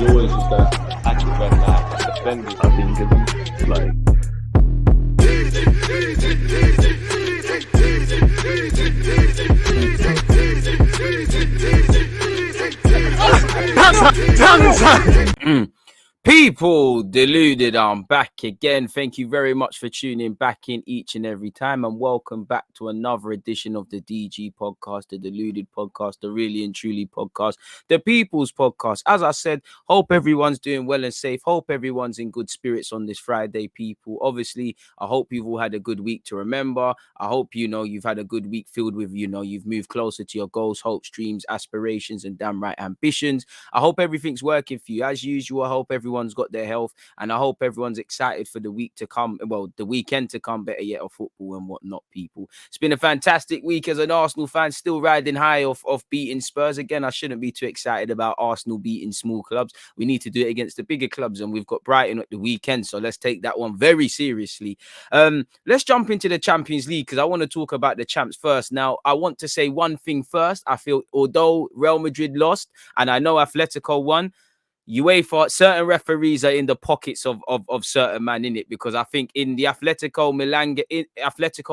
You always just gotta attack it when defenders. I think it's like. People, Deluded, I'm back again. Thank you very much for tuning back in each and every time, and welcome back to another edition of the DG podcast, the Deluded podcast, the Really and Truly podcast, the People's podcast. As I said, hope everyone's doing well and safe. Hope everyone's in good spirits on this Friday, people. Obviously, I hope you've all had a good week to remember. I hope, you've had a good week filled with, you've moved closer to your goals, hopes, dreams, aspirations, and damn right ambitions. I hope everything's working for you. As usual, I hope everyone's got their health, and I hope everyone's excited for the week to come. Well, the weekend to come, better yet, of football and whatnot, people. It's been a fantastic week as an Arsenal fan, still riding high off beating Spurs. Again, I shouldn't be too excited about Arsenal beating small clubs. We need to do it against the bigger clubs, and we've got Brighton at the weekend, so let's take that one very seriously. Let's jump into the Champions League, because I want to talk about the champs first. Now, I want to say one thing first. I feel although Real Madrid lost, and I know Atletico won, UEFA, certain referees are in the pockets of certain man in it, because I think in the Atletico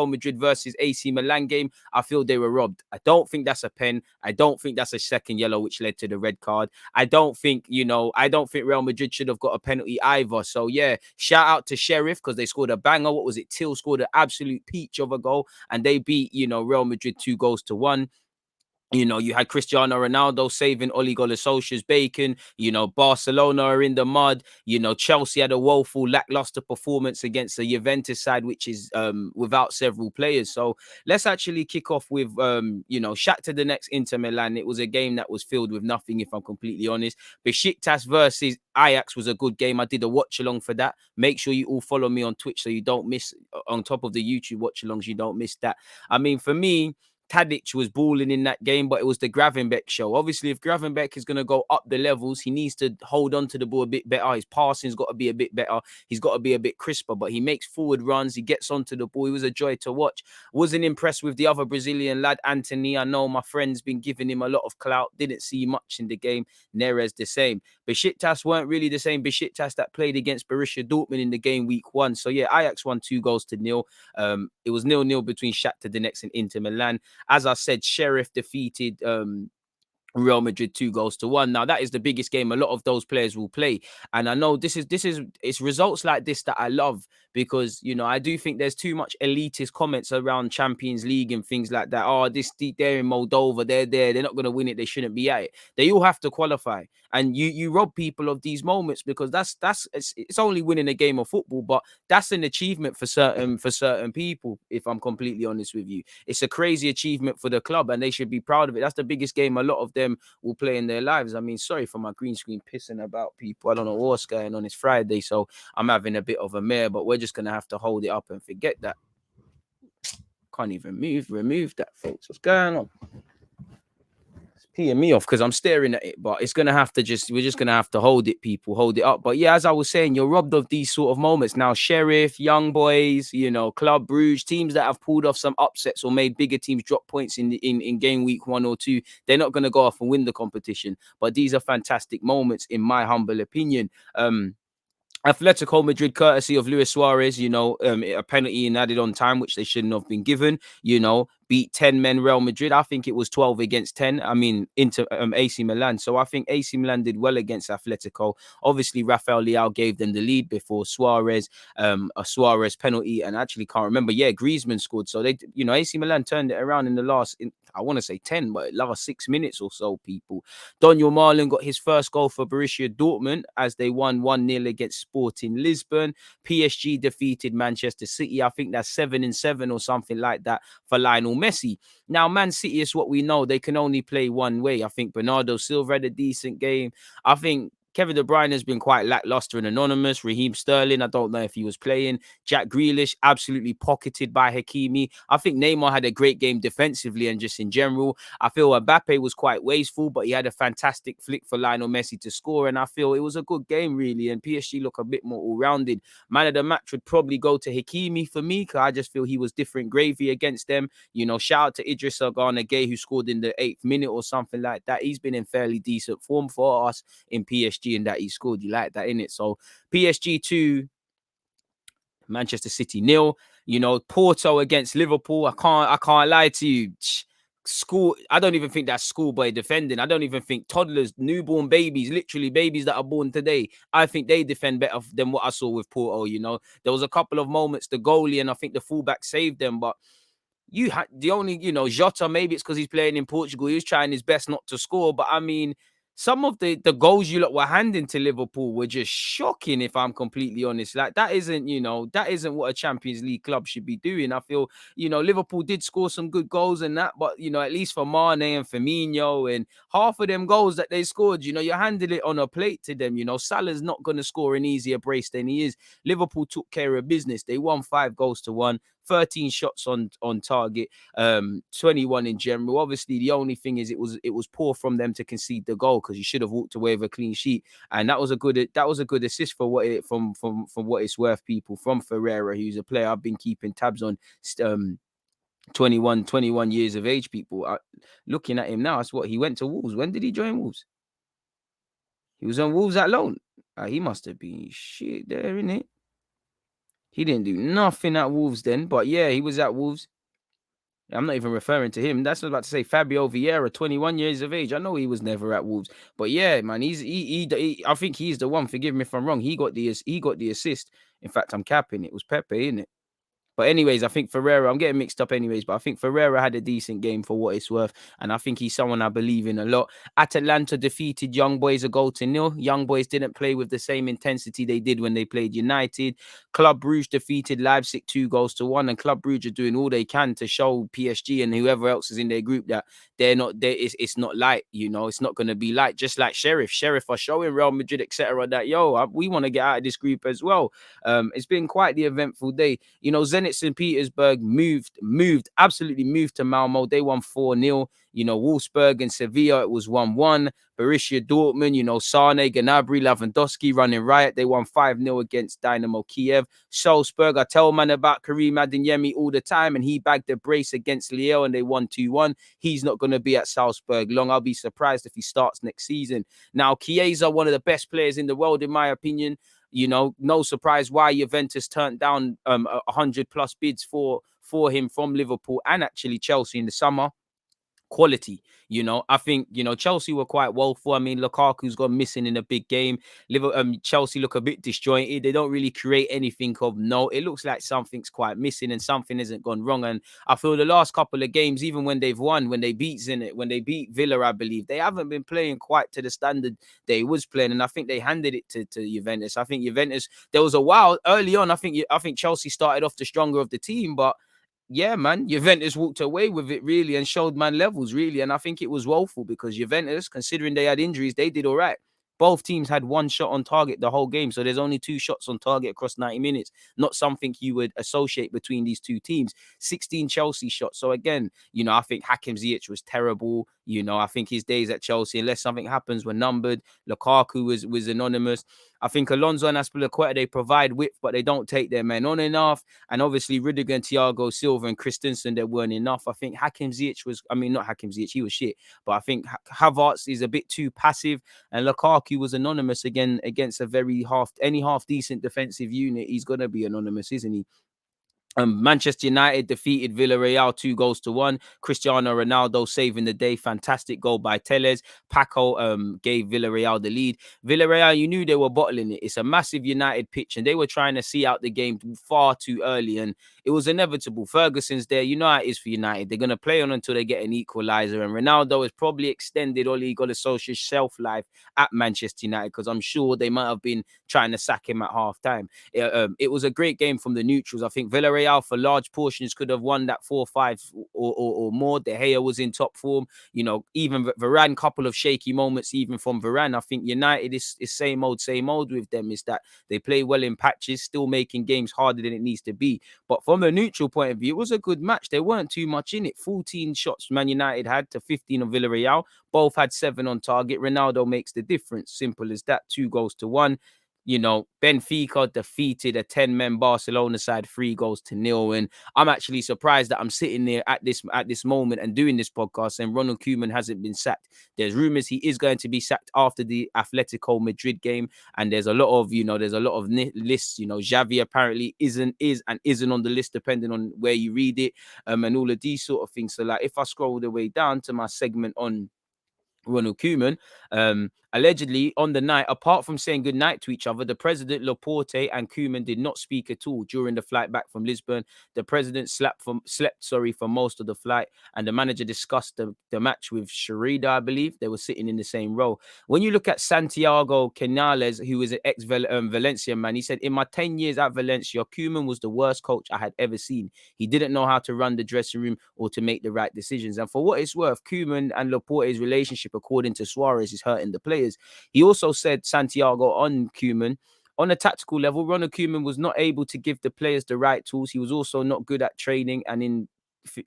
Madrid versus AC Milan game, I feel they were robbed. I don't think that's a pen. I don't think that's a second yellow, which led to the red card. I don't think Real Madrid should have got a penalty either. So yeah, shout out to Sheriff, because they scored a banger. What was it? Till scored an absolute peach of a goal, and they beat, Real Madrid 2-1. You had Cristiano Ronaldo saving Ole Gunnar Solskjaer's bacon. Barcelona are in the mud. Chelsea had a woeful, lackluster performance against the Juventus side, which is without several players. So let's actually kick off with, Shakhtar Donetsk Inter Milan. It was a game that was filled with nothing, if I'm completely honest. Besiktas versus Ajax was a good game. I did a watch along for that. Make sure you all follow me on Twitch so you don't miss, on top of the YouTube watch alongs, you don't miss that. I mean, for me, Tadic was balling in that game, but it was the Gravenberch show. Obviously, if Gravenberch is going to go up the levels, he needs to hold on to the ball a bit better. His passing's got to be a bit better. He's got to be a bit crisper, but he makes forward runs. He gets onto the ball. He was a joy to watch. Wasn't impressed with the other Brazilian lad, Anthony. I know my friend's been giving him a lot of clout. Didn't see much in the game. Neres the same. Besiktas weren't really the same Besiktas that played against Borussia Dortmund in the game week 1. So yeah, Ajax won 2-0. It was 0-0 between Shakhtar Donetsk and Inter Milan. As I said, Sheriff defeated Real Madrid 2-1. Now that is the biggest game a lot of those players will play, and I know it's results like this that I love, because I do think there's too much elitist comments around Champions League and things like that. Oh, they're in Moldova, they're not going to win it, they shouldn't be at it. They all have to qualify, and you rob people of these moments, because it's only winning a game of football, but that's an achievement for certain people. If I'm completely honest with you, it's a crazy achievement for the club, and they should be proud of it. That's the biggest game a lot of them will play in their lives. I mean, sorry for my green screen pissing about, people. I don't know what's going on. It's Friday, so I'm having a bit of a mare, but we're just going to have to hold it up and forget that. Can't even remove that, folks. What's going on? It's peeing me off because I'm staring at it, but we're just going to have to hold it, people. Hold it up. But yeah, as I was saying, you're robbed of these sort of moments. Now, Sheriff, Young Boys, Club Brugge, teams that have pulled off some upsets or made bigger teams drop points in game week 1 or 2, they're not going to go off and win the competition. But these are fantastic moments, in my humble opinion. Atletico Madrid, courtesy of Luis Suarez, a penalty and added on time, which they shouldn't have been given, beat 10 men Real Madrid. I think it was 12 against 10. I mean, into AC Milan. So I think AC Milan did well against Atletico. Obviously, Rafael Leao gave them the lead before Suarez, a Suarez penalty, and actually can't remember. Yeah, Griezmann scored. So they, AC Milan turned it around in the last, I want to say 10, but last 6 minutes or so, people. Daniel Marlon got his first goal for Borussia Dortmund as they won 1-0 against Sporting Lisbon. PSG defeated Manchester City. I think that's 7-7 or something like that for Lionel Messi. Now, Man City is what we know. They can only play one way. I think Bernardo Silva had a decent game. I think Kevin De Bruyne has been quite lackluster and anonymous. Raheem Sterling, I don't know if he was playing. Jack Grealish, absolutely pocketed by Hakimi. I think Neymar had a great game defensively and just in general. I feel Mbappe was quite wasteful, but he had a fantastic flick for Lionel Messi to score. And I feel it was a good game, really. And PSG look a bit more all-rounded. Man of the match would probably go to Hakimi for me, because I just feel he was different gravy against them. Shout out to Idris Gana Gay, who scored in the 8th minute or something like that. He's been in fairly decent form for us in PSG. PSG and that he scored. You like that, innit? So PSG 2, Manchester City 0. You know, Porto against Liverpool. I can't lie to you. School, I don't even think that's schoolboy defending. I don't even think toddlers, newborn babies, literally babies that are born today, I think they defend better than what I saw with Porto. You know, there was a couple of moments, the goalie and I think the fullback saved them, but you had the only, you know, Jota, maybe it's because he's playing in Portugal. He was trying his best not to score. But I mean, some of the goals you lot were handing to Liverpool were just shocking, if I'm completely honest. Like, that isn't, you know, that isn't what a Champions League club should be doing. I feel, you know, Liverpool did score some good goals and that, but, you know, at least for Mane and Firmino and half of them goals that they scored, you know, you handed it on a plate to them. You know, Salah's not going to score an easier brace than he is. Liverpool took care of business. They won 5-1, 13 shots on target, 21 in general. Obviously, the only thing is it was poor from them to concede the goal, because you should have walked away with a clean sheet. And that was a good assist for what it from what it's worth, people, from Ferreira, who's a player I've been keeping tabs on. 21 years of age, people. Looking at him now, that's what he went to Wolves. When did he join Wolves? He was on Wolves at loan. He must have been shit there, innit? He didn't do nothing at Wolves then, but yeah, he was at Wolves. I'm not even referring to him. That's what I was about to say. Fabio Vieira, 21 years of age. I know he was never at Wolves, but yeah, man, I think he's the one. Forgive me if I'm wrong. He got the assist. In fact, I'm capping. It was Pepe, innit? But anyways, I think Ferreira, I'm getting mixed up anyways, but I think Ferreira had a decent game for what it's worth. And I think he's someone I believe in a lot. Atalanta defeated Young Boys 1-0. Young Boys didn't play with the same intensity they did when they played United. Club Brugge defeated Leipzig 2-1. And Club Brugge are doing all they can to show PSG and whoever else is in their group that it's not light, you know, it's not going to be light. Just like Sheriff are showing Real Madrid, etc., that, we want to get out of this group as well. It's been quite the eventful day. You know, Zenit St. Petersburg absolutely moved to Malmo. They won 4-0. You know, Wolfsburg and Sevilla, it was 1-1. Borussia Dortmund, you know, Sane, Gnabry, Lewandowski running riot. They won 5-0 against Dynamo Kiev. Salzburg, I tell man about Karim Adeyemi all the time, and he bagged the brace against Lille and they won 2-1. He's not going to be at Salzburg long. I'll be surprised if he starts next season. Now, Chiesa, one of the best players in the world, in my opinion. You know, no surprise why Juventus turned down 100 plus bids for him from Liverpool and actually Chelsea in the summer. Quality, you know, I think, you know, Chelsea were quite woeful. I mean, Lukaku's gone missing in a big game. Chelsea look a bit disjointed. They don't really create anything of note. It looks like something's quite missing and something hasn't gone wrong. And I feel the last couple of games, even when they've won, when they beat Villa, I believe, they haven't been playing quite to the standard they was playing. And I think they handed it to Juventus. I think Juventus, there was a while early on, I think Chelsea started off the stronger of the team, but yeah, man, Juventus walked away with it really and showed man levels really. And I think it was woeful because Juventus, considering they had injuries, they did all right. Both teams had one shot on target the whole game. So there's only 2 shots on target across 90 minutes. Not something you would associate between these two teams. 16 Chelsea shots. So again, you know, I think Hakim Ziyech was terrible. You know, I think his days at Chelsea, unless something happens, were numbered. Lukaku was anonymous. I think Alonso and Azpilicueta, they provide width, but they don't take their men on enough. And obviously, Rudiger and Thiago Silva and Christensen, they weren't enough. I think Hakim Ziyech not Hakim Ziyech, he was shit. But I think Havertz is a bit too passive. And Lukaku was anonymous again against a very half decent defensive unit. He's going to be anonymous, isn't he? Manchester United defeated Villarreal 2-1. Cristiano Ronaldo saving the day. Fantastic goal by Telles. Paco gave Villarreal the lead. Villarreal, you knew they were bottling it. It's a massive United pitch, and they were trying to see out the game far too early, and it was inevitable. Ferguson's there. You know how it is for United. They're going to play on until they get an equaliser, and Ronaldo has probably extended Ole Gunnar Solskjaer's shelf life at Manchester United, because I'm sure they might have been trying to sack him at half-time. It was a great game from the neutrals. I think Villarreal, for large portions, could have won that 4-5 or more. De Gea was in top form. You know, even Varane, couple of shaky moments even from Varane. I think United is same old with them, is that they play well in patches, still making games harder than it needs to be. But from a neutral point of view, it was a good match. There weren't too much in it. 14 shots Man United had to 15 of Villarreal. Both had 7 on target. Ronaldo makes the difference. Simple as that. 2-1. Benfica defeated a 10-man Barcelona side 3-0. And I'm actually surprised that I'm sitting there at this moment and doing this podcast, and Ronald Koeman hasn't been sacked. There's rumors he is going to be sacked after the Atletico Madrid game, and there's a lot of lists. Xavi apparently isn't on the list, depending on where you read it, and all of these sort of things. So, like, if I scroll the way down to my segment on Ronald Koeman, allegedly on the night, apart from saying good night to each other, the president, Laporte, and Koeman did not speak at all during the flight back from Lisbon. The president slept for most of the flight, and the manager discussed the match with Sherida, I believe. They were sitting in the same row. When you look at Santiago Canales, who is an ex-Valencia man, he said, "In my 10 years at Valencia, Koeman was the worst coach I had ever seen. He didn't know how to run the dressing room or to make the right decisions." And for what it's worth, Koeman and Laporte's relationship, according to Suarez, is hurting the players. He also said, Santiago, on Koeman, on a tactical level, Ronald Koeman was not able to give the players the right tools. He was also not good at training and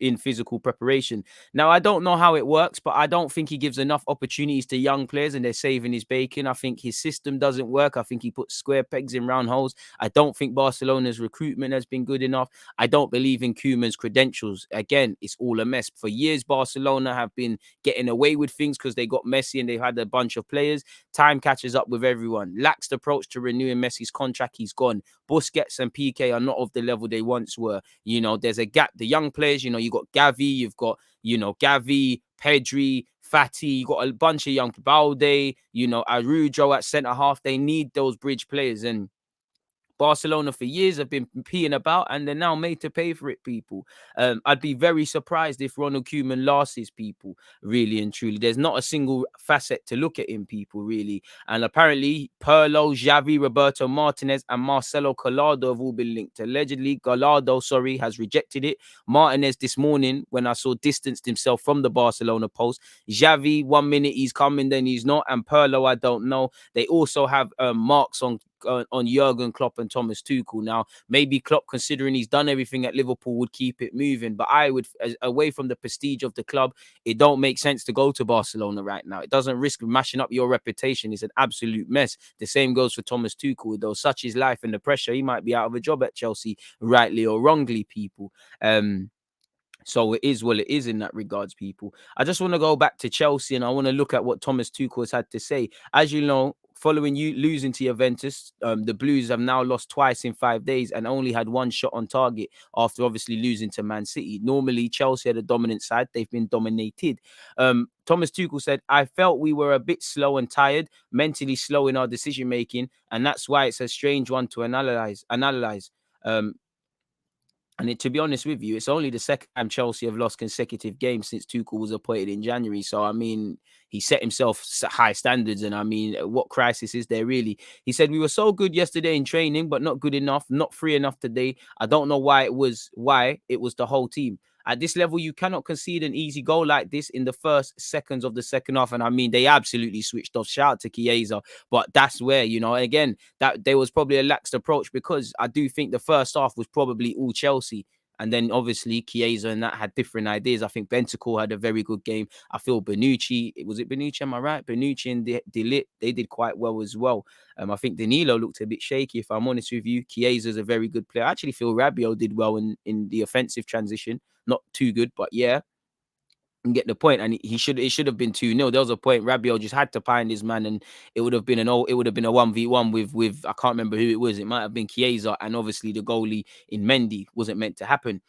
in physical preparation. Now, I don't know how it works, but I don't think he gives enough opportunities to young players, and they're saving his bacon. I think his system doesn't work. I think he puts square pegs in round holes. I don't think Barcelona's recruitment has been good enough. I don't believe in Koeman's credentials. Again, it's all a mess. For years, Barcelona have been getting away with things because they got Messi and they've had a bunch of players. Time catches up with everyone. Laxed approach to renewing Messi's contract. He's gone. Busquets and PK are not of the level they once were. There's a gap. The young players, you got Gavi, you've got, Gavi, Pedri, Fati, you got a bunch of young Balde, Arujo at centre half. They need those bridge players. And Barcelona for years have been peeing about, and they're now made to pay for it, people. I'd be very surprised if Ronald Koeman lasts his people, really and truly. There's not a single facet to look at in people, really. And apparently, Pirlo, Xavi, Roberto Martinez, and Marcelo Gallardo have all been linked. Allegedly, Gallardo, has rejected it. Martinez this morning, when I saw, distanced himself from the Barcelona post. Xavi, 1 minute he's coming, then he's not. And Pirlo, I don't know. They also have marks on Jurgen Klopp and Thomas Tuchel. Now, maybe Klopp, considering he's done everything at Liverpool, would keep it moving. But I would, away from the prestige of the club, it don't make sense to go to Barcelona right now. It doesn't risk mashing up your reputation. It's an absolute mess. The same goes for Thomas Tuchel. Though such is life and the pressure, he might be out of a job at Chelsea, rightly or wrongly, people. So it is what it is in that regards, people. I just want to go back to Chelsea, and I want to look at what Thomas Tuchel has had to say. As you know, following you losing to Juventus, the Blues have now lost twice in 5 days and only had one shot on target after obviously losing to Man City. Normally, Chelsea had a dominant side. They've been dominated. Thomas Tuchel said, "I felt we were a bit slow and tired, mentally slow in our decision-making, and that's why it's a strange one to analyze. To be honest with you, it's only the second time Chelsea have lost consecutive games since Tuchel was appointed in January. So, I mean, he set himself high standards. And I mean, what crisis is there really? He said, "We were so good yesterday in training, but not good enough, not free enough today. I don't know why it was the whole team. At this level, you cannot concede an easy goal like this in the first seconds of the second half." And I mean, they absolutely switched off. Shout out to Chiesa. But that's where, again, that there was probably a laxed approach, because I do think the first half was probably all Chelsea. And then obviously Chiesa and that had different ideas. I think Bentancur had a very good game. I feel Bonucci, was it Bonucci? Am I right? Bonucci and Deluded, they did quite well as well. I think Danilo looked a bit shaky, if I'm honest with you. Chiesa's a very good player. I actually feel Rabiot did well in the offensive transition. Not too good, but yeah. And get the point, and it should have been 2-0. There was a point Rabiot just had to find his man, and it would have been a 1v1 with I can't remember who it was. It might have been Chiesa, and obviously the goalie in Mendy. Wasn't meant to happen.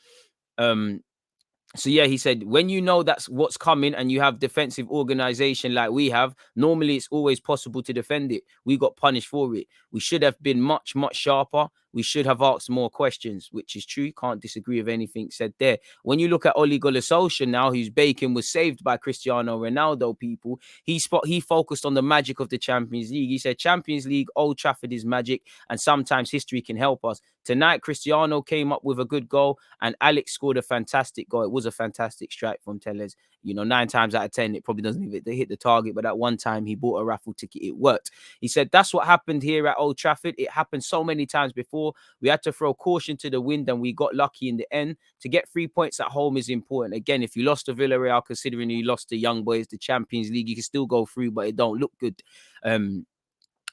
So yeah, he said, when you know that's what's coming and you have defensive organization like we have, normally it's always possible to defend it. We got punished for it. We should have been much, much sharper. We should have asked more questions, which is true. Can't disagree with anything said there. When you look at Ole Gunnar Solskjaer now, whose bacon was saved by Cristiano Ronaldo, people, he focused on the magic of the Champions League. He said, "Champions League, Old Trafford is magic, and sometimes history can help us. Tonight, Cristiano came up with a good goal, and Alex scored a fantastic goal." It was a fantastic strike from Telles. 9 times out of 10, it probably doesn't even hit the target, but that one time he bought a raffle ticket, it worked. He said, "That's what happened here at Old Trafford. It happened so many times before. We had to throw caution to the wind, and we got lucky in the end. To get 3 points at home is important. Again, if you lost to Villarreal, considering you lost to Young Boys, the Champions League, you can still go through, but it don't look good."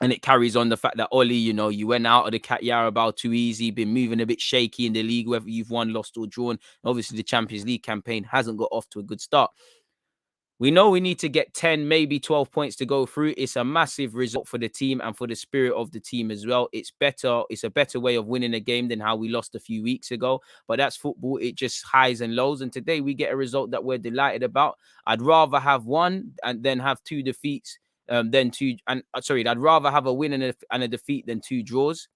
And it carries on the fact that Ollie, you know, you went out of the Cat Yarabao too easy, been moving a bit shaky in the league, whether you've won, lost, or drawn. Obviously, the Champions League campaign hasn't got off to a good start. We know we need to get 10, maybe 12 points to go through. It's a massive result for the team and for the spirit of the team as well. It's better. It's a better way of winning a game than how we lost a few weeks ago. But that's football. It just highs and lows. And today we get a result that we're delighted about. I'd rather have one and then have two defeats than two. And sorry, I'd rather have a win and a defeat than two draws.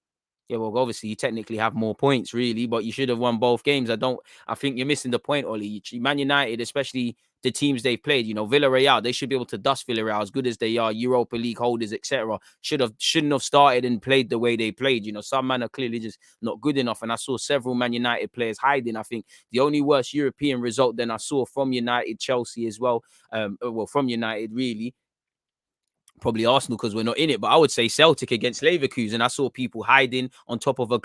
Yeah, well, obviously you technically have more points, really, but you should have won both games. I think you're missing the point, Ollie. Man United, especially the teams they've played, you know, Villarreal, they should be able to dust Villarreal as good as they are, Europa League holders, etc. Shouldn't have started and played the way they played. You know, some men are clearly just not good enough. And I saw several Man United players hiding. I think the only worst European result then I saw from United, Chelsea as well, from United really, probably Arsenal because we're not in it, but I would say Celtic against Leverkusen. I saw people hiding on top of a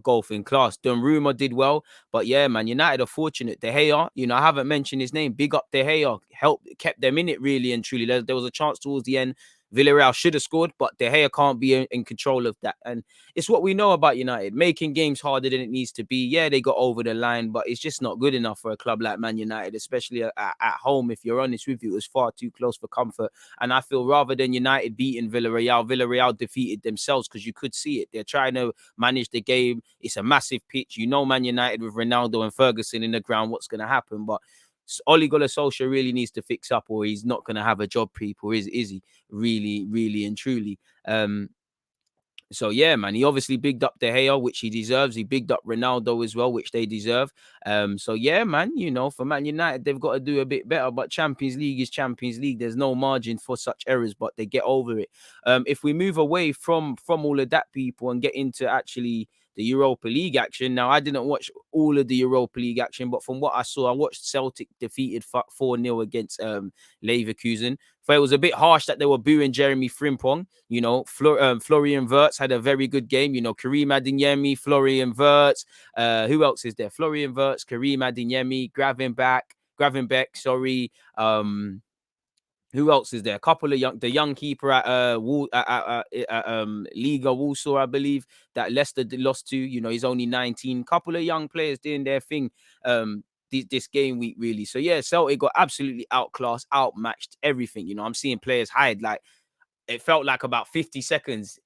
golfing class. Donnarumma did well, but yeah, man, United are fortunate. De Gea, you know, I haven't mentioned his name. Big up De Gea, kept them in it really and truly. There was a chance towards the end. Villarreal should have scored, but De Gea can't be in control of that. And it's what we know about United, making games harder than it needs to be. Yeah, they got over the line, but it's just not good enough for a club like Man United, especially at home. If you're honest with you, it was far too close for comfort. And I feel rather than United beating Villarreal defeated themselves because you could see it. They're trying to manage the game. It's a massive pitch. You know, Man United with Ronaldo and Ferguson in the ground, what's going to happen? But Ole Gunnar Solskjaer really needs to fix up, or he's not going to have a job, people. Is he? Really, really and truly. So yeah, man, he obviously bigged up De Gea, which he deserves. He bigged up Ronaldo as well, which they deserve. So yeah, man, you know, for Man United, they've got to do a bit better. But Champions League is Champions League. There's no margin for such errors, but they get over it. If we move away from all of that, people, and get into actually the Europa League action. Now, I didn't watch all of the Europa League action, but from what I saw, I watched Celtic defeated 4-0 against Leverkusen. So it was a bit harsh that they were booing Jeremy Frimpong. You know, Florian Wirtz had a very good game. You know, Karim Adeyemi, Florian Wirtz. Who else is there? Florian Wirtz, Karim Adeyemi, Gravenbeck, sorry. Who else is there? A couple of the young keeper at Liga Warsaw, I believe, that Leicester lost to. You know, he's only 19. Couple of young players doing their thing this game week, really. So yeah, Celtic got absolutely outclassed, outmatched, everything. You know, I'm seeing players hide. Like, it felt like about 50 seconds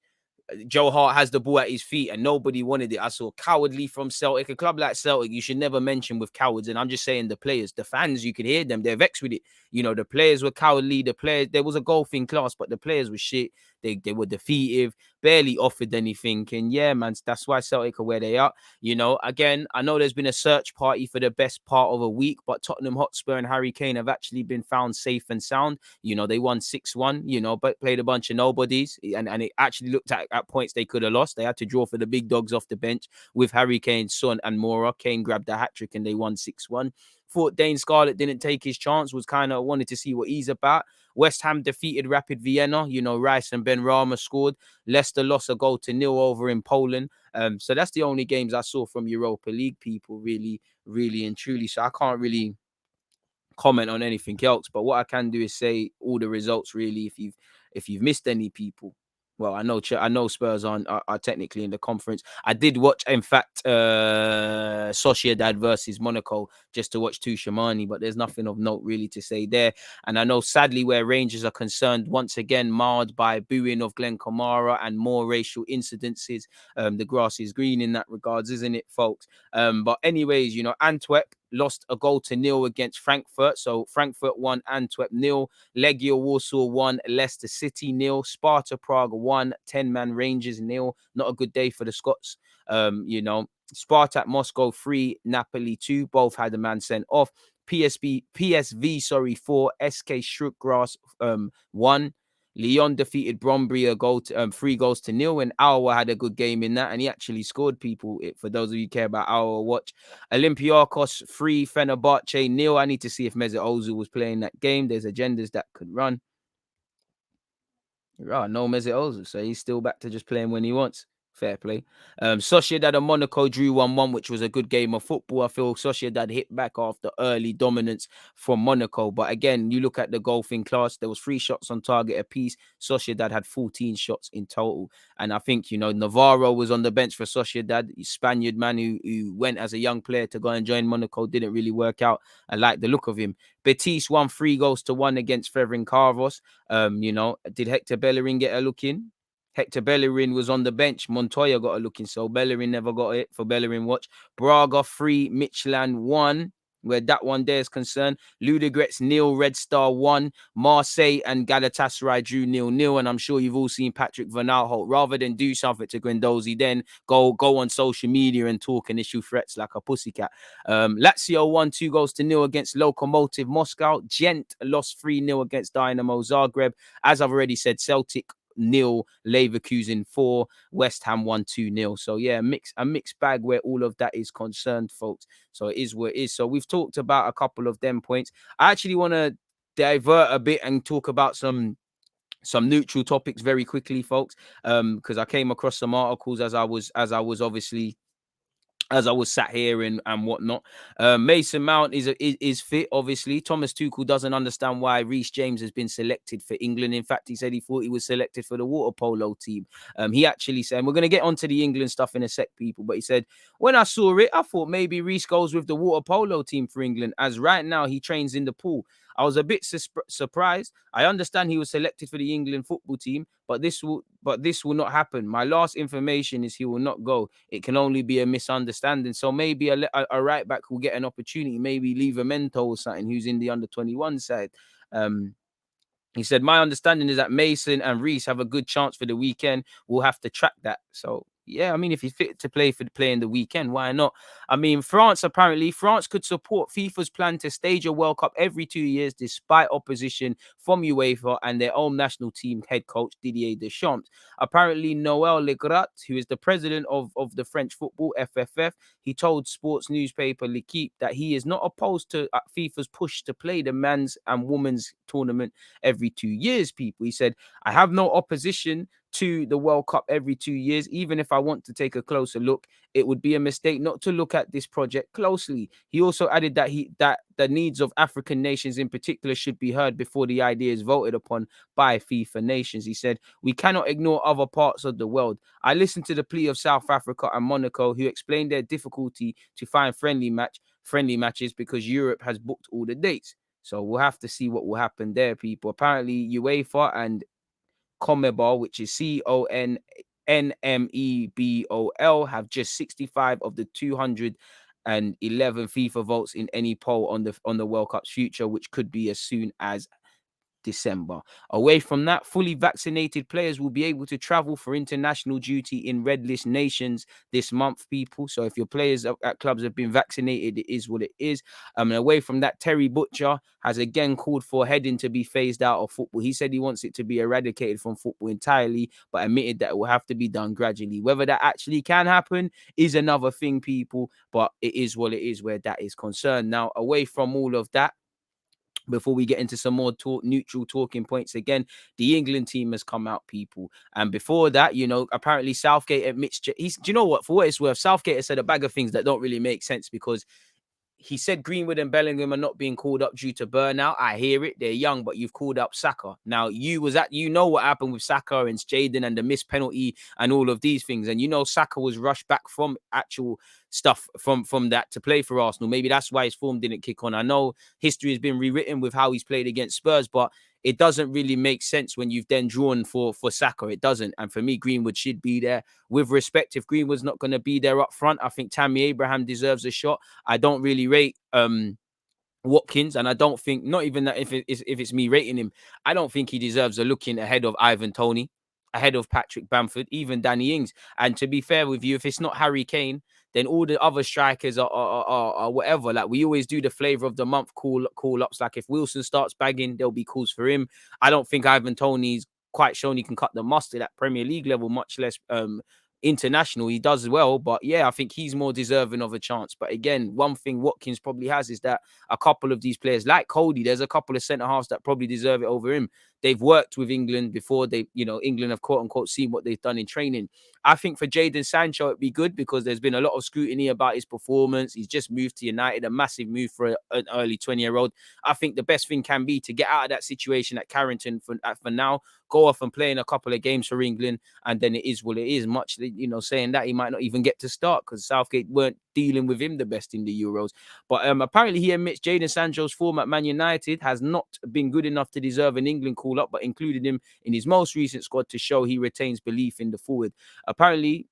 Joe Hart has the ball at his feet and nobody wanted it. I saw cowardly from Celtic. A club like Celtic, you should never mention with cowards. And I'm just saying the players, the fans, you could hear them. They're vexed with it. You know, the players were cowardly. There was a golfing class, but the players were shit. They were defeative, barely offered anything. And yeah, man, that's why Celtic are where they are. You know, again, I know there's been a search party for the best part of a week, but Tottenham Hotspur and Harry Kane have actually been found safe and sound. You know, they won 6-1, you know, but played a bunch of nobodies. And it actually looked at points they could have lost. They had to draw for the big dogs off the bench with Harry Kane, Son and Mora. Kane grabbed the hat-trick and they won 6-1. Thought Dane Scarlett didn't take his chance, was kind of wanted to see what he's about. West Ham defeated Rapid Vienna. You know, Rice and Ben Rama scored. Leicester lost a goal to 0 over in Poland. So that's the only games I saw from Europa League, people, really, really and truly. So I can't really comment on anything else. But what I can do is say all the results, really, if you've missed any, people. Well, I know Spurs are technically in the conference. I did watch, in fact, Sociedad versus Monaco just to watch Tuchemani, but there's nothing of note really to say there. And I know, sadly, where Rangers are concerned, once again marred by booing of Glenn Kamara and more racial incidences. The grass is green in that regards, isn't it, folks? But anyways, you know, Antwerp lost a goal to 0 against Frankfurt. So Frankfurt won, Antwerp 0. Legia Warsaw 1, Leicester City 0. Sparta Prague 1, 10-man Rangers 0. Not a good day for the Scots. You know, Spartak Moscow 3, Napoli 2. Both had a man sent off. PSV 4, SK Stuttgart 1. Lyon defeated Brombury 3 goals to 0, and Aouar had a good game in that, and he actually scored, people. For those of you who care about Aouar, watch. Olympiacos 3, Fenerbahce 0. I need to see if Mesut Ozil was playing that game. There's agendas that could run. No Mesut Ozil, so he's still back to just playing when he wants. Fair play. Sociedad and Monaco drew 1-1, which was a good game of football. I feel Sociedad hit back after early dominance from Monaco. But again, you look at the golfing class, there was 3 shots on target apiece. Sociedad had 14 shots in total. And I think, Navarro was on the bench for Sociedad, Spaniard man who went as a young player to go and join Monaco. Didn't really work out. I like the look of him. Betis won 3-1 against Ferencvaros. Did Hector Bellerin get a look in? Hector Bellerin was on the bench. Montoya got a look in, so Bellerin never got it for Bellerin watch. Braga 3, Midtjylland 1, where that one there is concerned. Ludogorets 0, Red Star 1. Marseille and Galatasaray drew 0-0, and I'm sure you've all seen Patrick Van Aanholt. Rather than do something to Guendouzi, then go on social media and talk and issue threats like a pussycat. Lazio won 2-0 against Lokomotiv Moscow. Gent lost 3-0 against Dynamo Zagreb. As I've already said, Celtic 0, Leverkusen 4, West Ham 1-2-0. So yeah, a mixed bag where all of that is concerned, folks. So it is what it is. So we've talked about a couple of them points. I actually want to divert a bit and talk about some neutral topics very quickly, folks. Because I came across some articles as I was sat here and whatnot. Mason Mount is fit, obviously. Thomas Tuchel doesn't understand why Reece James has been selected for England. In fact, he said he thought he was selected for the water polo team. He actually said, and we're going to get onto the England stuff in a sec, people, but he said, when I saw it, I thought maybe Reece goes with the water polo team for England, as right now he trains in the pool. I was a bit surprised. I understand he was selected for the England football team, but this will not happen. My last information is he will not go. It can only be a misunderstanding. So maybe a right back will get an opportunity. Maybe Livramento or something, who's in the under-21 side. He said, my understanding is that Mason and Reece have a good chance for the weekend. We'll have to track that. So, yeah, I mean, if he's fit to play in the weekend, why not? I mean, France could support FIFA's plan to stage a World Cup every 2 years, despite opposition from UEFA and their own national team head coach, Didier Deschamps. Apparently, Noël Le Grat, who is the president of the French football, FFF, he told sports newspaper L'Equipe that he is not opposed to FIFA's push to play the men's and women's tournament every 2 years, people. He said, I have no opposition to the World Cup every 2 years. Even if I want to take a closer look, it would be a mistake not to look at this project closely. He also added that the needs of African nations in particular should be heard before the idea is voted upon by FIFA nations. He said, we cannot ignore other parts of the world. I listened to the plea of South Africa and Monaco, who explained their difficulty to find friendly matches because Europe has booked all the dates. So we'll have to see what will happen there, people. Apparently, UEFA and CONMEBOL, which is CONNMEBOL, have just 65 of the 211 FIFA votes in any poll on the World Cup's future, which could be as soon as December. Away from that, fully vaccinated players will be able to travel for international duty in red list nations this month, people. So if your players at clubs have been vaccinated, it is what it is. And away from that, Terry Butcher has again called for heading to be phased out of football. He said he wants it to be eradicated from football entirely, but admitted that it will have to be done gradually. Whether that actually can happen is another thing, people, but it is what it is where that is concerned. Now, away from all of that, before we get into some more neutral talking points again, the England team has come out, people. And before that, apparently Southgate admits, do you know what? For what it's worth, Southgate has said a bag of things that don't really make sense, because he said Greenwood and Bellingham are not being called up due to burnout. I hear it. They're young, but you've called up Saka. Now, you know what happened with Saka and Jaden and the missed penalty and all of these things. And Saka was rushed back from actual stuff from that to play for Arsenal. Maybe that's why his form didn't kick on. I know history has been rewritten with how he's played against Spurs, but it doesn't really make sense when you've then drawn for Saka. It doesn't. And for me, Greenwood should be there. With respect, if Greenwood's not going to be there up front, I think Tammy Abraham deserves a shot. I don't really rate Watkins, and I don't think, not even that if it's me rating him, I don't think he deserves a look in ahead of Ivan Toney, ahead of Patrick Bamford, even Danny Ings. And to be fair with you, if it's not Harry Kane, then all the other strikers are whatever. Like, we always do the flavor of the month call ups. Like, if Wilson starts bagging, there'll be calls for him. I don't think Ivan Toney's quite shown he can cut the mustard at Premier League level, much less international. He does well, but yeah, I think he's more deserving of a chance. But again, one thing Watkins probably has is that a couple of these players, like Cody, there's a couple of centre halves that probably deserve it over him. they've worked with England before. England have quote unquote seen what they've done in training. I think for Jadon Sancho, it'd be good because there's been a lot of scrutiny about his performance. He's just moved to United, a massive move for an early 20-year-old. I think the best thing can be to get out of that situation at Carrington for now, go off and play in a couple of games for England, and then it is what it is. Much, saying that he might not even get to start because Southgate weren't dealing with him the best in the Euros. But apparently he admits Jadon Sancho's form at Man United has not been good enough to deserve an England call-up, but included him in his most recent squad to show he retains belief in the forward. Apparently,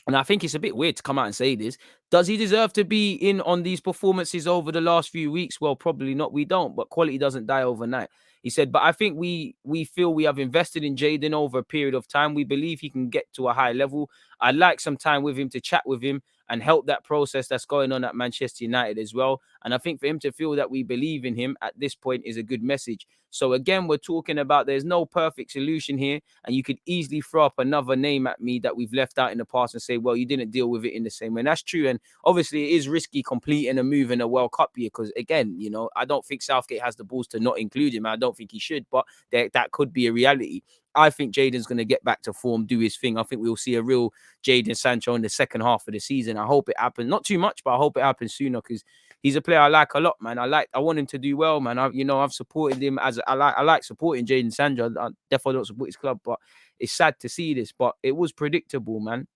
and I think it's a bit weird to come out and say this, does he deserve to be in on these performances over the last few weeks? Well, probably not. We don't, but quality doesn't die overnight. He said, but I think we feel we have invested in Jadon over a period of time. We believe he can get to a high level. I'd like some time with him to chat with him and help that process that's going on at Manchester United as well. And I think for him to feel that we believe in him at this point is a good message. So again, we're talking about there's no perfect solution here. And you could easily throw up another name at me that we've left out in the past and say, well, you didn't deal with it in the same way. And that's true. And obviously it is risky completing a move in a World Cup year because, again, I don't think Southgate has the balls to not include him. I don't think he should, but that could be a reality. I think Jadon's going to get back to form, do his thing. I think we'll see a real Jadon Sancho in the second half of the season. I hope it happens. Not too much, but I hope it happens sooner because he's a player I like a lot, man. I want him to do well, man. I've supported him I like supporting Jadon Sancho. I definitely don't support his club, but it's sad to see this. But it was predictable, man.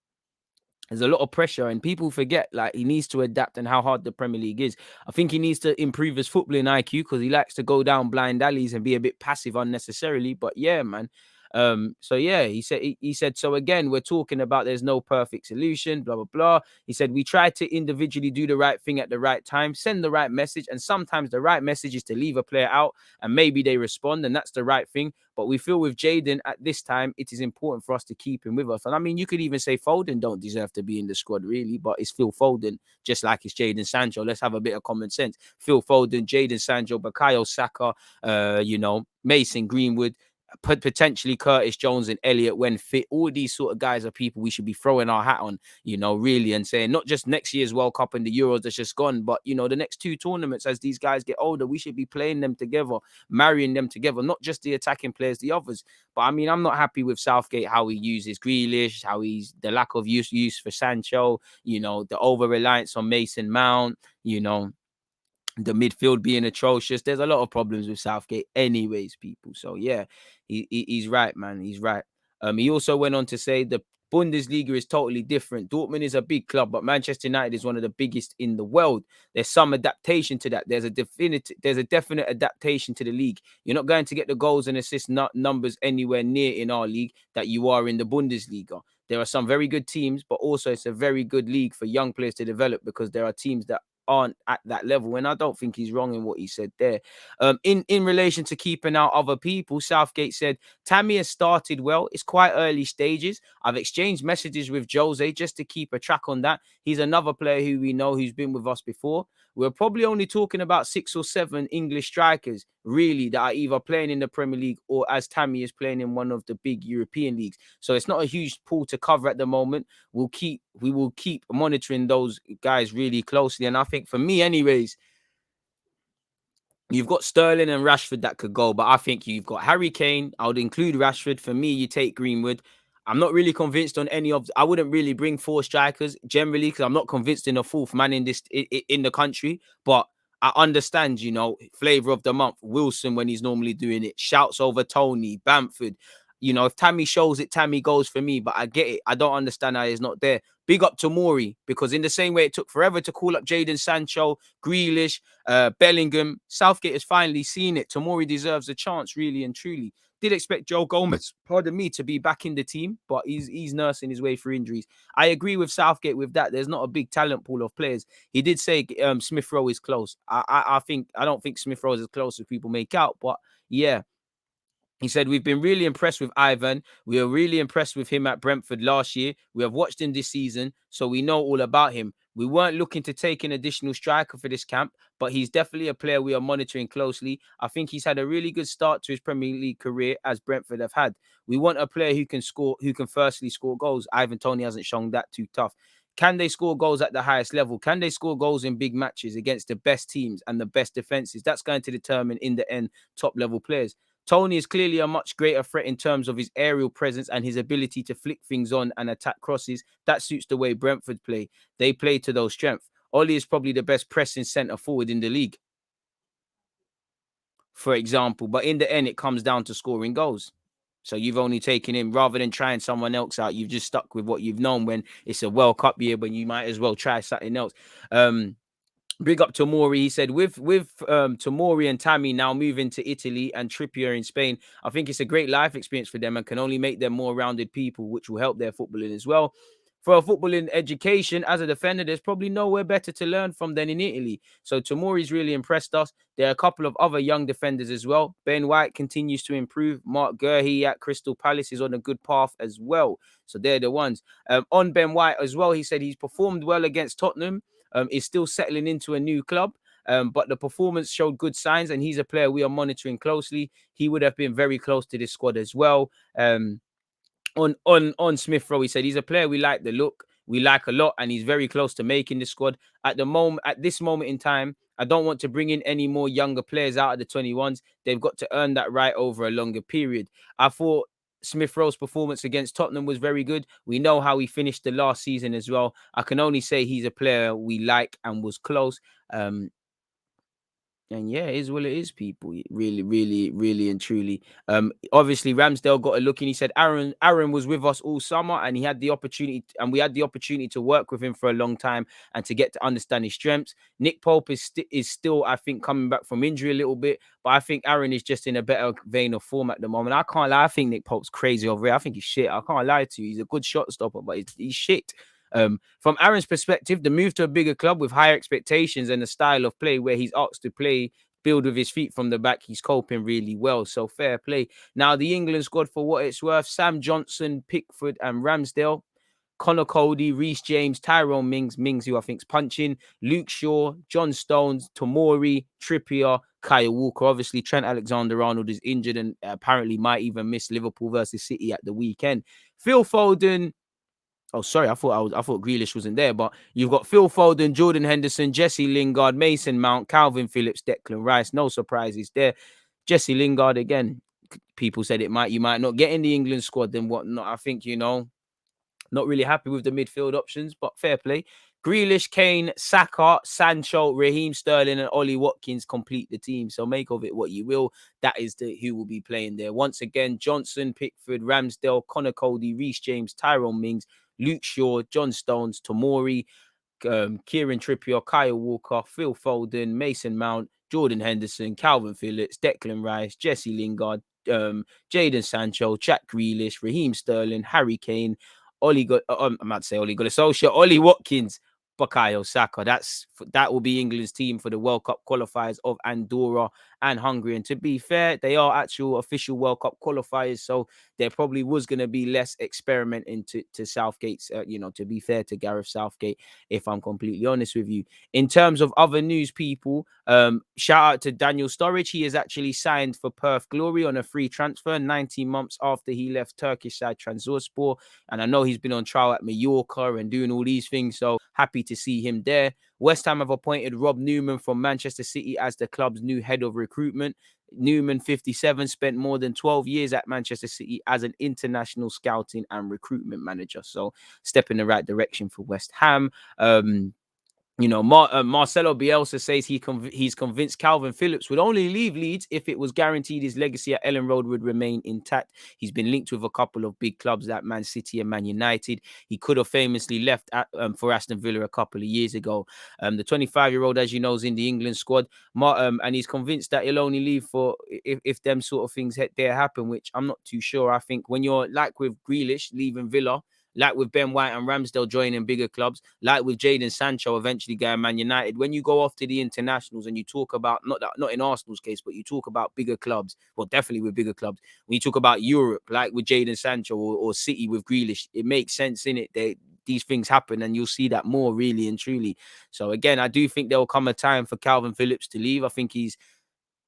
There's a lot of pressure and people forget like he needs to adapt and how hard the Premier League is. I think he needs to improve his footballing IQ because he likes to go down blind alleys and be a bit passive unnecessarily. But yeah, man. So yeah, he said, so again, we're talking about there's no perfect solution, blah, blah, blah. He said, we try to individually do the right thing at the right time, send the right message. And sometimes the right message is to leave a player out and maybe they respond and that's the right thing. But we feel with Jadon at this time, it is important for us to keep him with us. And I mean, you could even say Foden don't deserve to be in the squad, really, but it's Phil Foden, just like it's Jadon Sancho. Let's have a bit of common sense. Phil Foden, Jadon Sancho, Bukayo Saka, Mason Greenwood, potentially Curtis Jones and Elliott when fit. All these sort of guys are people we should be throwing our hat on, really, and saying not just next year's World Cup and the Euros that's just gone, but, the next two tournaments as these guys get older, we should be playing them together, marrying them together, not just the attacking players, the others. But I mean, I'm not happy with Southgate, how he uses Grealish, how he's the lack of use for Sancho, the over-reliance on Mason Mount, the midfield being atrocious. There's a lot of problems with Southgate anyways, people. So yeah, he's right, man. He's right. He also went on to say the Bundesliga is totally different. Dortmund is a big club, but Manchester United is one of the biggest in the world. There's some adaptation to that. There's a definite adaptation to the league. You're not going to get the goals and assist numbers anywhere near in our league that you are in the Bundesliga. There are some very good teams, but also it's a very good league for young players to develop because there are teams that aren't at that level. And I don't think he's wrong in what he said there. In relation to keeping out other people, Southgate said, Tammy has started well. It's quite early stages. I've exchanged messages with Jose just to keep a track on that. He's another player who we know who's been with us before. We're probably only talking about 6 or 7 English strikers, really, that are either playing in the Premier League or as Tammy is playing in one of the big European leagues. So it's not a huge pool to cover at the moment. We will keep monitoring those guys really closely. And I think for me, anyways, you've got Sterling and Rashford that could go, but I think you've got Harry Kane. I would include Rashford. For me, you take Greenwood. I'm not really convinced on any of. I wouldn't really bring 4 strikers generally because I'm not convinced in a 4th man in the country. But I understand, flavor of the month, Wilson when he's normally doing it, shouts over Tony, Bamford. If Tammy shows it, Tammy goes for me. But I get it. I don't understand how he's not there. Big up to Maury because in the same way it took forever to call up Jadon Sancho, Grealish, Bellingham, Southgate has finally seen it. Tomori deserves a chance, really and truly. Did expect Joe Gomez, pardon me, to be back in the team, but he's nursing his way through injuries. I agree with Southgate with that. There's not a big talent pool of players. He did say Smith Rowe is close. I don't think Smith Rowe is as close as people make out, but yeah. He said, we've been really impressed with Ivan. We were really impressed with him at Brentford last year. We have watched him this season, so we know all about him. We weren't looking to take an additional striker for this camp, but he's definitely a player we are monitoring closely. I think he's had a really good start to his Premier League career as Brentford have had. We want a player who can firstly score goals. Ivan Toney hasn't shown that too tough. Can they score goals at the highest level? Can they score goals in big matches against the best teams and the best defenses? That's going to determine in the end top level players. Tony is clearly a much greater threat in terms of his aerial presence and his ability to flick things on and attack crosses. That suits the way Brentford play. They play to those strengths. Ollie is probably the best pressing centre forward in the league, for example. But in the end, it comes down to scoring goals. So you've only taken him rather than trying someone else out. You've just stuck with what you've known when it's a World Cup year, but you might as well try something else. Big up Tomori. He said with Tomori and Tammy now moving to Italy and Trippier in Spain, I think it's a great life experience for them and can only make them more rounded people, which will help their footballing as well. For a footballing education as a defender, there's probably nowhere better to learn from than in Italy. So Tomori's really impressed us. There are a couple of other young defenders as well. Ben White continues to improve. Mark Gurhey at Crystal Palace is on a good path as well. So they're the ones. On Ben White as well, he said he's performed well against Tottenham. Is still settling into a new club. But the performance showed good signs, and he's a player we are monitoring closely. He would have been very close to this squad as well. On Smith Rowe, he said he's a player we like the look, we like a lot, and he's very close to making the squad. At this moment in time, I don't want to bring in any more younger players out of the 21s. They've got to earn that right over a longer period. I thought Smith Rowe's performance against Tottenham was very good. We know how he finished the last season as well. I can only say he's a player we like and was close. And yeah, it is what it is, people. Really, really, really and truly. Obviously Ramsdale got a look in. He said Aaron was with us all summer and he had the opportunity, and we had the opportunity to work with him for a long time and to get to understand his strengths. Nick Pope is still, I think, coming back from injury a little bit, but I think Aaron is just in a better vein of form at the moment. I can't lie, I think Nick Pope's crazy over here. I think he's shit. I can't lie to you. He's a good shot stopper, but he's shit. From Aaron's perspective, the move to a bigger club with higher expectations and a style of play where he's asked to play, build with his feet from the back, he's coping really well. So fair play. Now, the England squad, for what it's worth: Sam Johnson, Pickford, and Ramsdale. Connor Cody, Reece James, Tyrone Mings, who I think's punching, Luke Shaw, John Stones, Tomori, Trippier, Kyle Walker. Obviously, Trent Alexander-Arnold is injured and apparently might even miss Liverpool versus City at the weekend. Phil Foden. Oh, sorry, I thought Grealish wasn't there, but you've got Phil Foden, Jordan Henderson, Jesse Lingard, Mason Mount, Calvin Phillips, Declan Rice. No surprises there. Jesse Lingard again. People said you might not get in the England squad and whatnot. I think, not really happy with the midfield options, but fair play. Grealish, Kane, Saka, Sancho, Raheem Sterling, and Ollie Watkins complete the team. So make of it what you will. That is who will be playing there. Once again, Johnson, Pickford, Ramsdale, Connor Cody, Reece James, Tyrone Mings, Luke Shaw, John Stones, Tomori, Kieran Trippier, Kyle Walker, Phil Foden, Mason Mount, Jordan Henderson, Calvin Phillips, Declan Rice, Jesse Lingard, Jadon Sancho, Jack Grealish, Raheem Sterling, Harry Kane, I'm about to say Ollie Solskjaer, Ollie Watkins, Bukayo Saka. That will be England's team for the World Cup qualifiers of Andorra and Hungary. And to be fair, they are actual official World Cup qualifiers, so there probably was going to be less experimenting to Southgate's, to be fair to Gareth Southgate, if I'm completely honest with you. In terms of other news, people, shout out to Daniel Sturridge. He is actually signed for Perth Glory on a free transfer 19 months after he left Turkish side Trabzonspor. And I know he's been on trial at Mallorca and doing all these things, so happy to see him there. West Ham have appointed Rob Newman from Manchester City as the club's new head of recruitment. Newman, 57, spent more than 12 years at Manchester City as an international scouting and recruitment manager. So step in the right direction for West Ham. Marcelo Bielsa says he's convinced Calvin Phillips would only leave Leeds if it was guaranteed his legacy at Ellen Road would remain intact. He's been linked with a couple of big clubs like Man City and Man United. He could have famously left for Aston Villa a couple of years ago. The 25-year-old, as you know, is in the England squad, and he's convinced that he'll only leave for if them sort of things there happen, which I'm not too sure. I think when you're like with Grealish leaving Villa, like with Ben White and Ramsdale joining bigger clubs, like with Jadon Sancho eventually going Man United, when you go off to the internationals and you talk about, not in Arsenal's case, but you talk about bigger clubs, well, definitely with bigger clubs, when you talk about Europe, like with Jadon Sancho or City with Grealish, it makes sense in it. These things happen and you'll see that more really and truly. So again, I do think there will come a time for Calvin Phillips to leave. I think he's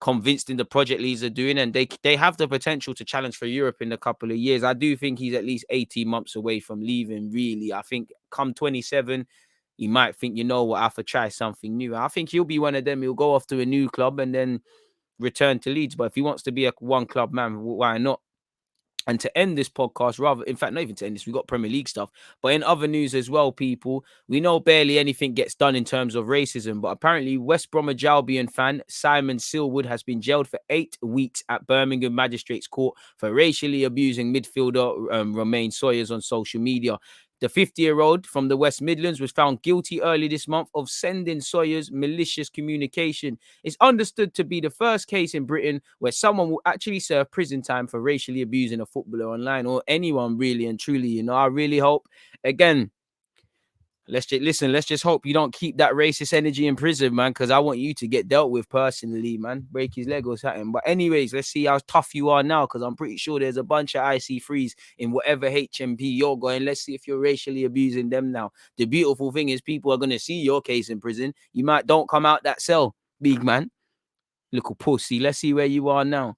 convinced in the project Leeds are doing, and they have the potential to challenge for Europe in a couple of years. I do think he's at least 18 months away from leaving, really. I think come 27, you might think, I have to try something new. I think he'll be one of them. He'll go off to a new club and then return to Leeds. But if he wants to be a one club man, why not? And to end this podcast, rather, in fact, not even to end this, we've got Premier League stuff. But in other news as well, people, we know barely anything gets done in terms of racism. But apparently, West Bromwich Albion fan Simon Silwood has been jailed for 8 weeks at Birmingham Magistrates Court for racially abusing midfielder Romain Sawyers on social media. The 50-year-old from the West Midlands was found guilty early this month of sending Sawyers malicious communication. It's understood to be the first case in Britain where someone will actually serve prison time for racially abusing a footballer online, or anyone really and truly. You know, I really hope, again, let's just hope you don't keep that racist energy in prison, man, because I want you to get dealt with personally, man. Break his leg or something. But anyways, let's see how tough you are now, because I'm pretty sure there's a bunch of IC3s in whatever HMP you're going. Let's see if you're racially abusing them now. The beautiful thing is people are going to see your case in prison. You don't come out that cell, big man. Little pussy. Let's see where you are now.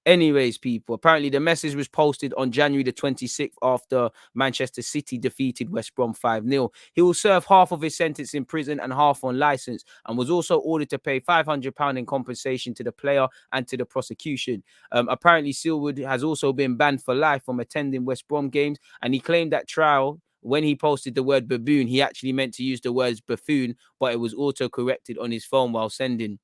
Anyways, people, apparently the message was posted on January the 26th after Manchester City defeated West Brom 5-0. He will serve half of his sentence in prison and half on license, and was also ordered to pay £500 in compensation to the player and to the prosecution. Apparently, Silwood has also been banned for life from attending West Brom games, and he claimed that trial, when he posted the word baboon, he actually meant to use the words buffoon, but it was auto-corrected on his phone while sending.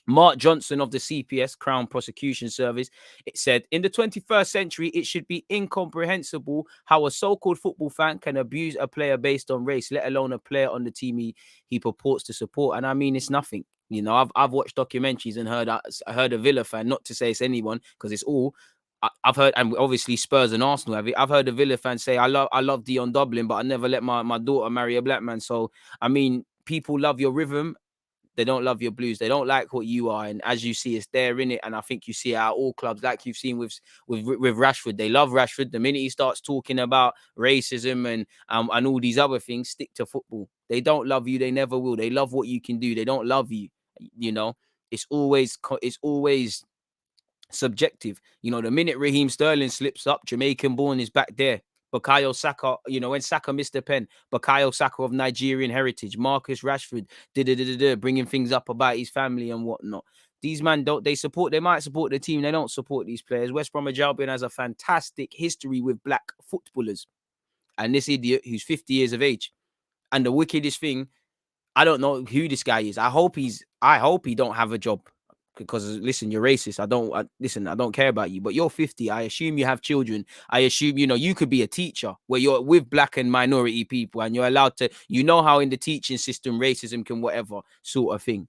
Mark Johnson of the CPS, Crown Prosecution Service, it said, in the 21st century, it should be incomprehensible how a so-called football fan can abuse a player based on race, let alone a player on the team he purports to support. And I mean, it's nothing. You know, I've watched documentaries and heard a Villa fan, not to say it's anyone, because it's all. I've heard, and obviously Spurs and Arsenal have it. I've heard a Villa fan say, I love Dion Dublin, but I never let my daughter marry a black man. So, I mean, people love your rhythm. They don't love your blues. They don't like what you are. And as you see, it's there in it. And I think you see it at all clubs, like you've seen with Rashford. They love Rashford. The minute he starts talking about racism and all these other things, stick to football. They don't love you. They never will. They love what you can do. They don't love you. You know, it's always subjective. You know, the minute Raheem Sterling slips up, Jamaican born is back there. Bukayo Saka, you know, when Saka missed the pen, Bukayo Saka of Nigerian heritage, Marcus Rashford, bringing things up about his family and whatnot. These men they might support the team, they don't support these players. West Bromwich Albion has a fantastic history with black footballers. And this idiot who's 50 years of age. And the wickedest thing, I don't know who this guy is. I hope he don't have a job. Because listen, you're racist. I don't care about you, but you're 50. I assume you have children. I assume, you know, you could be a teacher where you're with black and minority people and you're allowed to, you know, how in the teaching system, racism can whatever sort of thing.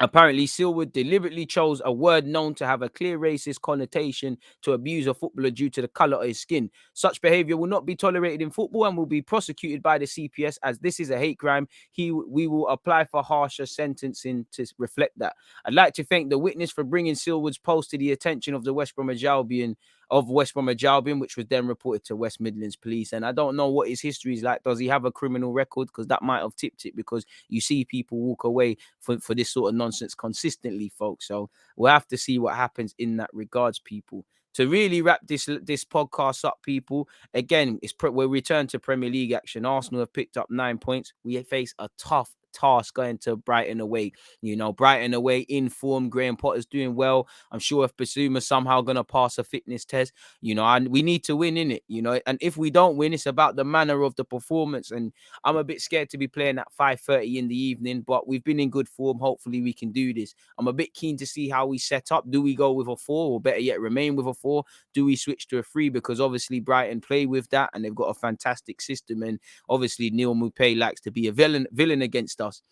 Apparently, Silwood deliberately chose a word known to have a clear racist connotation to abuse a footballer due to the colour of his skin. Such behaviour will not be tolerated in football and will be prosecuted by the CPS, as this is a hate crime. We will apply for harsher sentencing to reflect that. I'd like to thank the witness for bringing Silwood's post to the attention of the West Bromwich Albion, which was then reported to West Midlands Police. And I don't know what his history is like. Does he have a criminal record? Because that might have tipped it, because you see people walk away for this sort of nonsense consistently, folks. So we'll have to see what happens in that regards, people. To really wrap this podcast up, people, again, we'll return to Premier League action. Arsenal have picked up 9 points. We face a tough task going to Brighton away. You know, Brighton away in form. Graham Potter's doing well. I'm sure if Basuma's somehow going to pass a fitness test, you know, and we need to win in it, you know. And if we don't win, it's about the manner of the performance. And I'm a bit scared to be playing at 5:30 in the evening, but we've been in good form. Hopefully we can do this. I'm a bit keen to see how we set up. Do we go with a 4, or better yet, remain with a 4? Do we switch to a 3? Because obviously Brighton play with that and they've got a fantastic system. And obviously Neil Maupay likes to be a villain against us.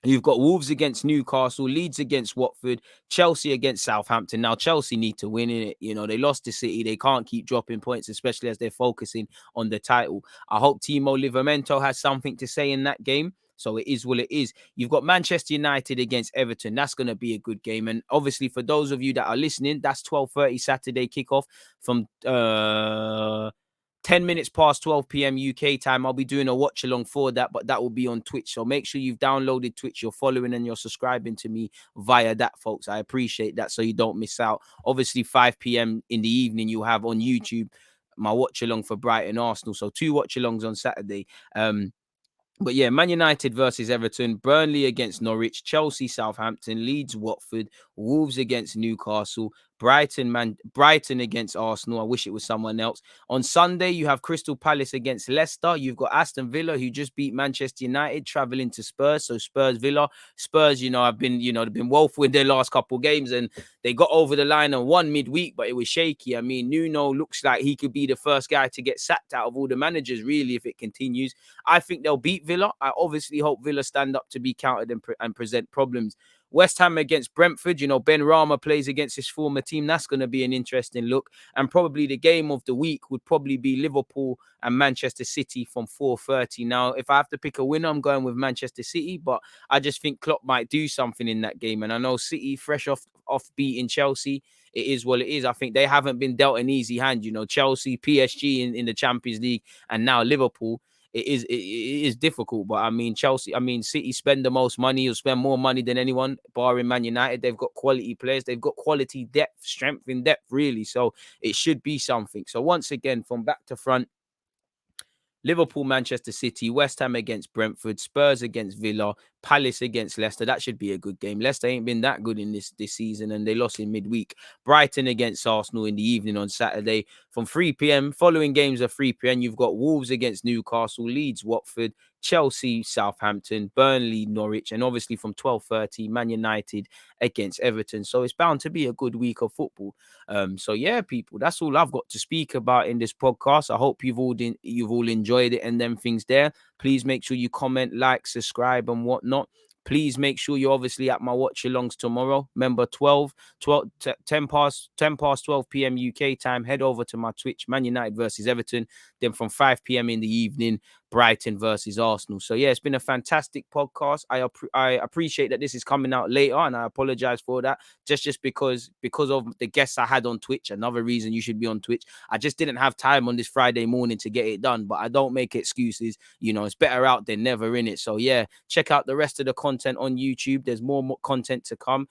You've got Wolves against Newcastle, Leeds against Watford, Chelsea against Southampton. Now, Chelsea need to win in it. You know, they lost to City. They can't keep dropping points, especially as they're focusing on the title. I hope Timo Livramento has something to say in that game. So it is what it is. You've got Manchester United against Everton. That's going to be a good game. And obviously, for those of you that are listening, that's 12:30 Saturday kickoff from 10 minutes past 12 p.m. UK time. I'll be doing a watch along for that, but that will be on Twitch. So make sure you've downloaded Twitch, you're following and you're subscribing to me via that, folks. I appreciate that, so you don't miss out. Obviously, 5 p.m. in the evening, you'll have on YouTube my watch along for Brighton Arsenal. So 2 watch alongs on Saturday. But yeah, Man United versus Everton, Burnley against Norwich, Chelsea, Southampton, Leeds, Watford, Wolves against Newcastle, Brighton against Arsenal. I wish it was someone else. On Sunday, you have Crystal Palace against Leicester. You've got Aston Villa, who just beat Manchester United, traveling to Spurs. So Spurs, Villa. Spurs, have been, they've been woeful in their last couple of games, and they got over the line and won midweek, but it was shaky. I mean, Nuno looks like he could be the first guy to get sacked out of all the managers, really, if it continues. I think they'll beat Villa. I obviously hope Villa stand up to be counted and present problems. West Ham against Brentford, Ben Rama plays against his former team. That's going to be an interesting look. And probably the game of the week would probably be Liverpool and Manchester City from 4:30. Now, if I have to pick a winner, I'm going with Manchester City, but I just think Klopp might do something in that game. And I know City, fresh off beating Chelsea, it is what it is. I think they haven't been dealt an easy hand. Chelsea, PSG in the Champions League, and now Liverpool. It is difficult, but I mean, City spend the most money. You'll spend more money than anyone, barring Man United. They've got quality players. They've got quality depth, strength in depth, really. So it should be something. So once again, from back to front, Liverpool, Manchester City, West Ham against Brentford, Spurs against Villa, Palace against Leicester. That should be a good game. Leicester ain't been that good in this season, and they lost in midweek. Brighton against Arsenal in the evening on Saturday from 3 p.m. Following games are 3 p.m. You've got Wolves against Newcastle, Leeds, Watford, Chelsea, Southampton, Burnley, Norwich, and obviously from 12:30, Man United against Everton. So it's bound to be a good week of football. So yeah, people, that's all I've got to speak about in this podcast. I hope you've all enjoyed it and them things there. Please make sure you comment, like, subscribe, and whatnot. Please make sure you're obviously at my watch alongs tomorrow. Remember, 10 past 12 p.m. UK time. Head over to my Twitch, Man United versus Everton. Then from 5 p.m. in the evening, Brighton versus Arsenal. So yeah, it's been a fantastic podcast. I appreciate that this is coming out later, and I apologize for that. Just because of the guests I had on Twitch. Another reason you should be on Twitch. I just didn't have time on this Friday morning to get it done, but I don't make excuses. It's better out than never, in it. So yeah, check out the rest of the content on YouTube. There's more content to come.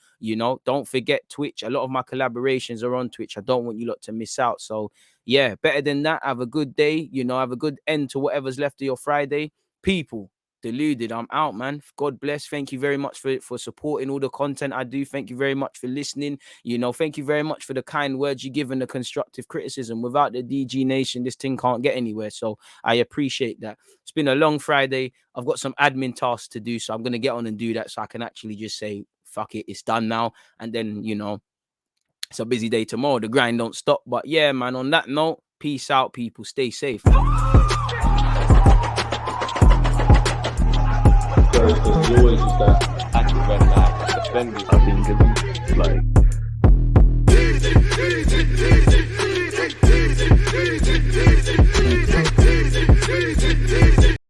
Don't forget Twitch. A lot of my collaborations are on Twitch. I don't want you lot to miss out. So yeah, better than that, have a good day. Have a good end to whatever's left of your Friday. People, Deluded, I'm out, man. God bless. Thank you very much for supporting all the content I do. Thank you very much for listening. Thank you very much for the kind words you give and the constructive criticism. Without the DG Nation, this thing can't get anywhere. So I appreciate that. It's been a long Friday. I've got some admin tasks to do, so I'm going to get on and do that so I can actually just say, fuck it, it's done now. And then, it's a busy day tomorrow. The grind don't stop. But yeah, man, on that note, peace out, people. Stay safe. So there's always just that active red light, defending. I think